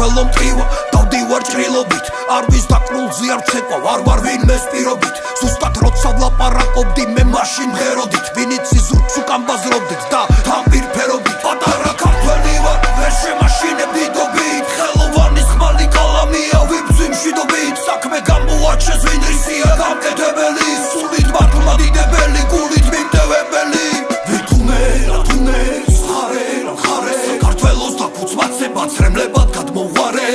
ქართველო მტრივა დავდივარ ჭრილობით არ ვის დაკრულზე არ ცეკვავ არ ვარ ვინმეს პირობით ზუსტად როცა ვლაპარაკობდი მე მაშინ მღეროდით ვინიცი ზურგს უკან ბაზრობდით და თამპირფერობით პატარა ქართველი ვარ ვერ შემაშინებდი დობით ხელოვანის ხმალი კალამია ვიბძვი მშვიდობით საქმე გამოაჩეს ვინ რისია გამკეთებელი სულით მართლა დიდებელი გულით მიმტევებელი მაცრემლებად გადმოვარე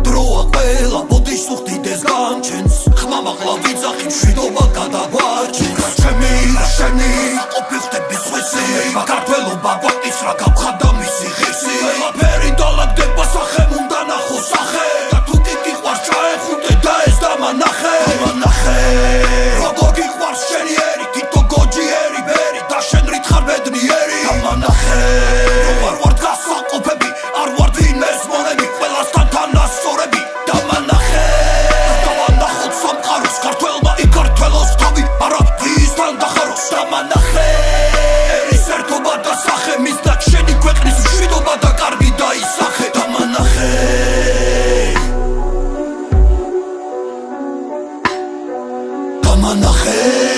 დროა ყველა ბოდიშ სუხდიდეს განჩენს ხმამაღლა ვიძახი მშვიდობა გადაგვარჩენს ჩემი რა შენი ყოფილ ხდები სხვისი საქართველობა ვაკის რა გავხადა მისი ღირსი ყველაფერი დალაგდება სახე უნდა ნახო სახე და თუ კი გიყვარს ჩაეხუტე და ეს დამანახე როგორ გიყვარს შენი ერი თითო გოჯიერი ბერი და შენ რით ხარ ბედნიერი დამანახე არ ვარ გასაყოფები არ ვარ ვინმეს მონები ყველასთან თანასწორები დამანახე დავანახოთ სამყაროს ქართველმა იქართველოს თავი არა ვისთან დახაროს დამანახე ერის ერთობა და სახე მისდაც შენი ქვეყნის მშვიდობა და კარგი დაისახე დამანახე დამანახე